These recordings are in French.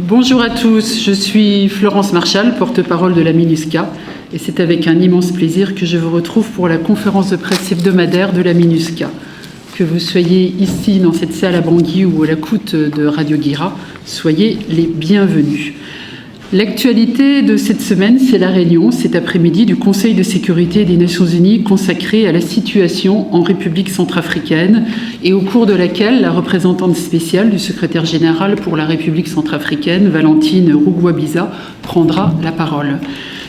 Bonjour à tous, je suis Florence Marchal, porte-parole de la MINUSCA, et c'est avec un immense plaisir que je vous retrouve pour la conférence de presse hebdomadaire de la MINUSCA. Que vous soyez ici dans cette salle à Bangui ou à l'écoute de Radio Guira, soyez les bienvenus. L'actualité de cette semaine, c'est la réunion cet après-midi du Conseil de sécurité des Nations Unies consacrée à la situation en République centrafricaine et au cours de laquelle la représentante spéciale du secrétaire général pour la République centrafricaine, Valentine Rugwabiza, prendra la parole.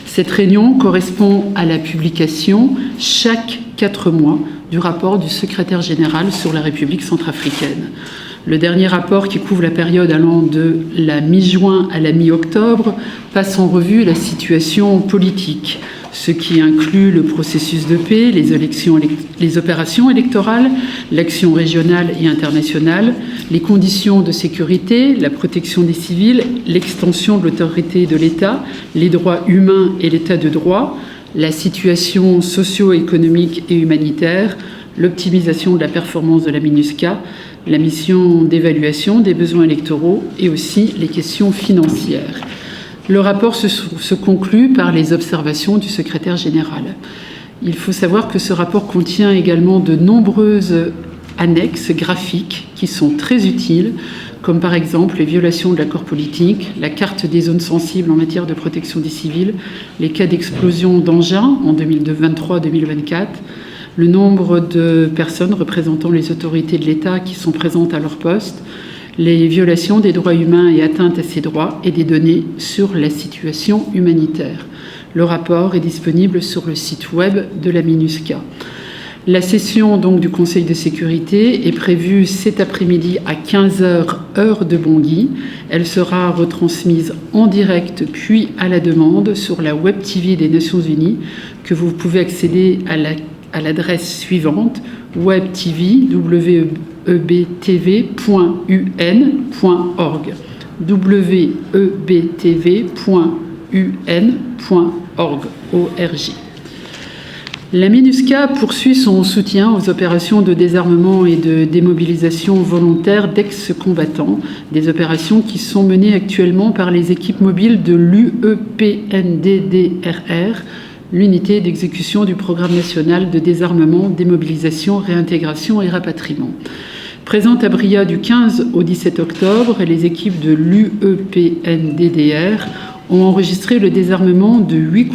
Cette réunion correspond à la publication chaque 4 mois du rapport du secrétaire général sur la République centrafricaine. Le dernier rapport, qui couvre la période allant de la mi-juin à la mi-octobre, passe en revue la situation politique, ce qui inclut le processus de paix, les opérations électorales, l'action régionale et internationale, les conditions de sécurité, la protection des civils, l'extension de l'autorité de l'État, les droits humains et l'État de droit, la situation socio-économique et humanitaire, l'optimisation de la performance de la MINUSCA, la mission d'évaluation des besoins électoraux et aussi les questions financières. Le rapport se conclut par les observations du secrétaire général. Il faut savoir que ce rapport contient également de nombreuses annexes graphiques qui sont très utiles, comme par exemple les violations de l'accord politique, la carte des zones sensibles en matière de protection des civils, les cas d'explosion d'engins en 2023-2024, le nombre de personnes représentant les autorités de l'État qui sont présentes à leur poste, les violations des droits humains et atteintes à ces droits et des données sur la situation humanitaire. Le rapport est disponible sur le site web de la MINUSCA. La session donc du Conseil de sécurité est prévue cet après-midi à 15h, heure de Bangui. Elle sera retransmise en direct puis à la demande sur la Web TV des Nations Unies, que vous pouvez accéder à l'adresse suivante webtv.ubtv.un.org webtv.un.org. La MINUSCA poursuit son soutien aux opérations de désarmement et de démobilisation volontaire d'ex-combattants, des opérations qui sont menées actuellement par les équipes mobiles de l'UEPNDDRR, l'unité d'exécution du programme national de désarmement, démobilisation, réintégration et rapatriement. Présente à Bria du 15 au 17 octobre, les équipes de l'UEPNDDR ont enregistré le désarmement de 8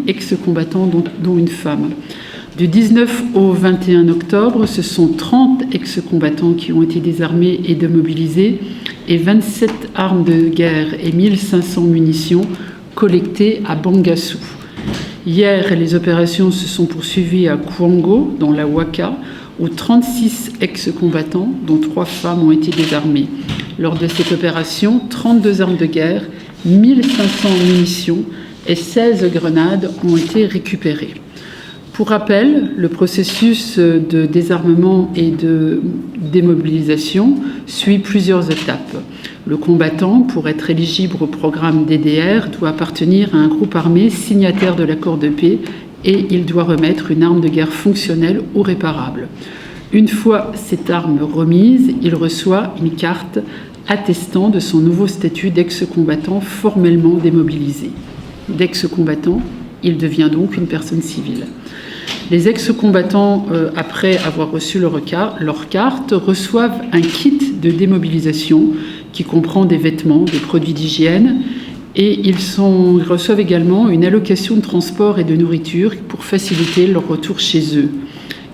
ex-combattants, dont une femme. Du 19 au 21 octobre, ce sont 30 ex-combattants qui ont été désarmés et démobilisés et 27 armes de guerre et 1500 munitions collectées à Bangassou. Hier, les opérations se sont poursuivies à Kouango, dans la Ouaka, où 36 ex-combattants, dont 3 femmes, ont été désarmés. Lors de cette opération, 32 armes de guerre, 1500 munitions et 16 grenades ont été récupérées. Pour rappel, le processus de désarmement et de démobilisation suit plusieurs étapes. Le combattant, pour être éligible au programme DDR, doit appartenir à un groupe armé signataire de l'accord de paix et il doit remettre une arme de guerre fonctionnelle ou réparable. Une fois cette arme remise, il reçoit une carte attestant de son nouveau statut d'ex-combattant formellement démobilisé. D'ex-combattant, il devient donc une personne civile. Les ex-combattants, après avoir reçu leur carte, reçoivent un kit de démobilisation qui comprend des vêtements, des produits d'hygiène, et ils reçoivent également une allocation de transport et de nourriture pour faciliter leur retour chez eux.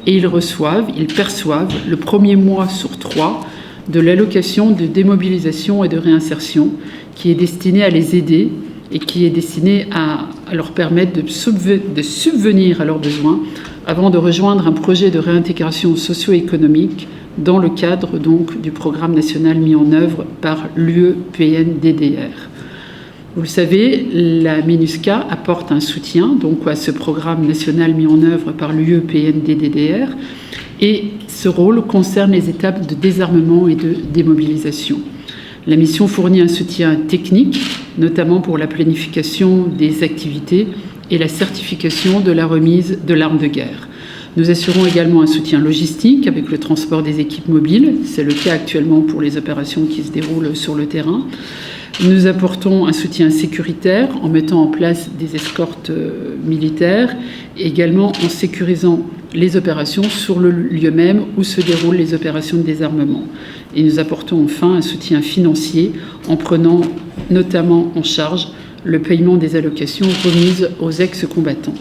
Et ils perçoivent le premier mois sur 3 de l'allocation de démobilisation et de réinsertion qui est destinée à les aider et qui est destinée à leur permettre de subvenir à leurs besoins avant de rejoindre un projet de réintégration socio-économique dans le cadre donc du programme national mis en œuvre par l'UEPNDDR. Vous le savez, la MINUSCA apporte un soutien donc à ce programme national mis en œuvre par l'UEPNDDR et ce rôle concerne les étapes de désarmement et de démobilisation. La mission fournit un soutien technique, notamment pour la planification des activités et la certification de la remise de l'arme de guerre. Nous assurons également un soutien logistique avec le transport des équipes mobiles. C'est le cas actuellement pour les opérations qui se déroulent sur le terrain. Nous apportons un soutien sécuritaire en mettant en place des escortes militaires et également en sécurisant les opérations sur le lieu même où se déroulent les opérations de désarmement. Et nous apportons enfin un soutien financier en prenant notamment en charge le paiement des allocations remises aux ex-combattants.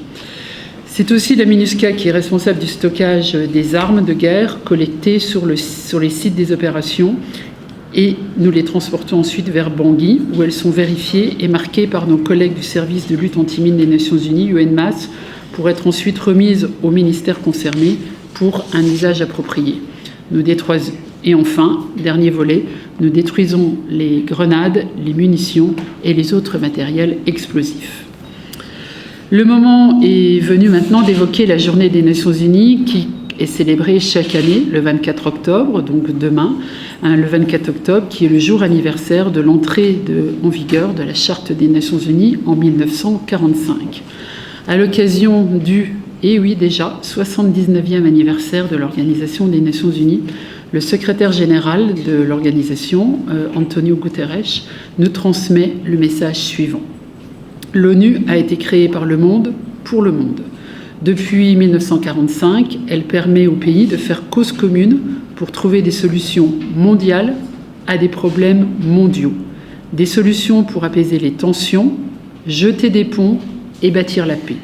C'est aussi la MINUSCA qui est responsable du stockage des armes de guerre collectées sur les sites des opérations et nous les transportons ensuite vers Bangui où elles sont vérifiées et marquées par nos collègues du service de lutte anti-mine des Nations Unies, UNMAS, pour être ensuite remises au ministère concerné pour un usage approprié. Et enfin, dernier volet, nous détruisons les grenades, les munitions et les autres matériels explosifs. Le moment est venu maintenant d'évoquer la journée des Nations Unies qui est célébrée chaque année le 24 octobre, donc demain, le 24 octobre, qui est le jour anniversaire de l'entrée en vigueur de la Charte des Nations Unies en 1945. À l'occasion du, 79e anniversaire de l'Organisation des Nations Unies, le secrétaire général de l'organisation, Antonio Guterres, nous transmet le message suivant. L'ONU a été créée par le monde, pour le monde. Depuis 1945, elle permet aux pays de faire cause commune pour trouver des solutions mondiales à des problèmes mondiaux. Des solutions pour apaiser les tensions, jeter des ponts et bâtir la paix.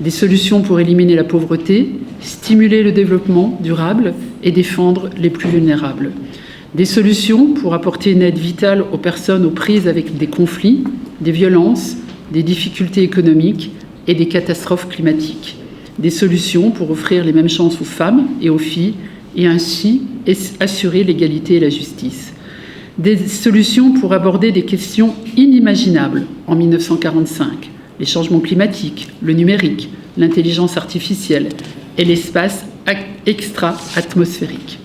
Des solutions pour éliminer la pauvreté, stimuler le développement durable et défendre les plus vulnérables. Des solutions pour apporter une aide vitale aux personnes aux prises avec des conflits, des violences, des difficultés économiques et des catastrophes climatiques. Des solutions pour offrir les mêmes chances aux femmes et aux filles et ainsi assurer l'égalité et la justice. Des solutions pour aborder des questions inimaginables en 1945, les changements climatiques, le numérique, l'intelligence artificielle et l'espace extra-atmosphérique.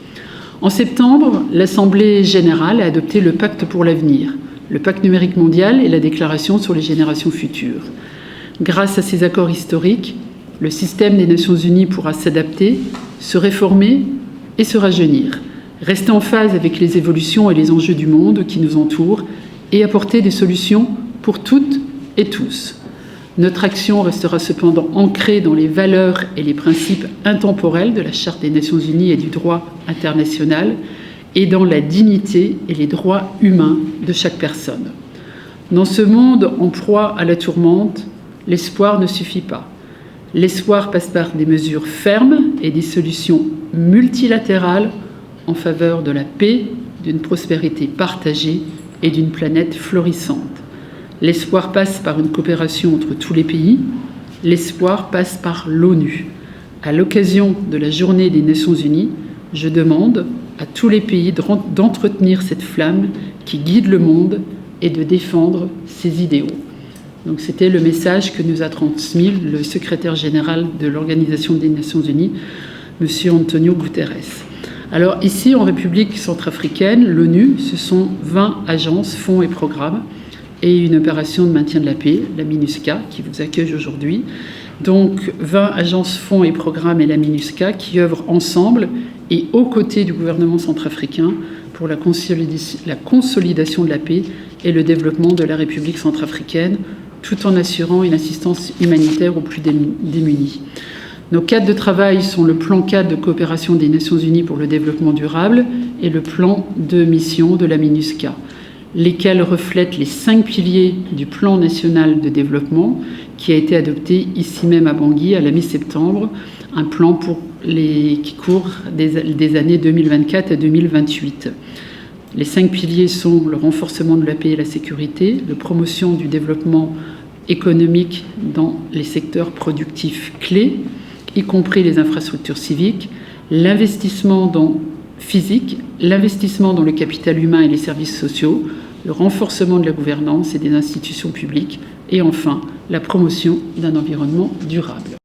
En septembre, l'Assemblée générale a adopté le Pacte pour l'avenir, le Pacte numérique mondial et la Déclaration sur les générations futures. Grâce à ces accords historiques, le système des Nations Unies pourra s'adapter, se réformer et se rajeunir, rester en phase avec les évolutions et les enjeux du monde qui nous entourent et apporter des solutions pour toutes et tous. Notre action restera cependant ancrée dans les valeurs et les principes intemporels de la Charte des Nations Unies et du droit international et dans la dignité et les droits humains de chaque personne. Dans ce monde en proie à la tourmente, l'espoir ne suffit pas. L'espoir passe par des mesures fermes et des solutions multilatérales en faveur de la paix, d'une prospérité partagée et d'une planète florissante. L'espoir passe par une coopération entre tous les pays. L'espoir passe par l'ONU. À l'occasion de la Journée des Nations Unies, je demande à tous les pays d'entretenir cette flamme qui guide le monde et de défendre ses idéaux. Donc c'était le message que nous a transmis le secrétaire général de l'Organisation des Nations Unies, M. Antonio Guterres. Alors ici, en République centrafricaine, l'ONU, ce sont 20 agences, fonds et programmes et une opération de maintien de la paix, la MINUSCA, qui vous accueille aujourd'hui. Donc 20 agences, fonds et programmes et la MINUSCA qui œuvrent ensemble et aux côtés du gouvernement centrafricain pour la consolidation de la paix et le développement de la République centrafricaine, tout en assurant une assistance humanitaire aux plus démunis. Nos cadres de travail sont le plan cadre de coopération des Nations Unies pour le développement durable et le plan de mission de la MINUSCA, lesquels reflètent les 5 piliers du plan national de développement qui a été adopté ici même à Bangui à la mi-septembre, un plan qui court des années 2024 à 2028. Les 5 piliers sont le renforcement de la paix et la sécurité, la promotion du développement économique dans les secteurs productifs clés, y compris les infrastructures civiques, l'investissement physique, l'investissement dans le capital humain et les services sociaux, le renforcement de la gouvernance et des institutions publiques, et enfin la promotion d'un environnement durable.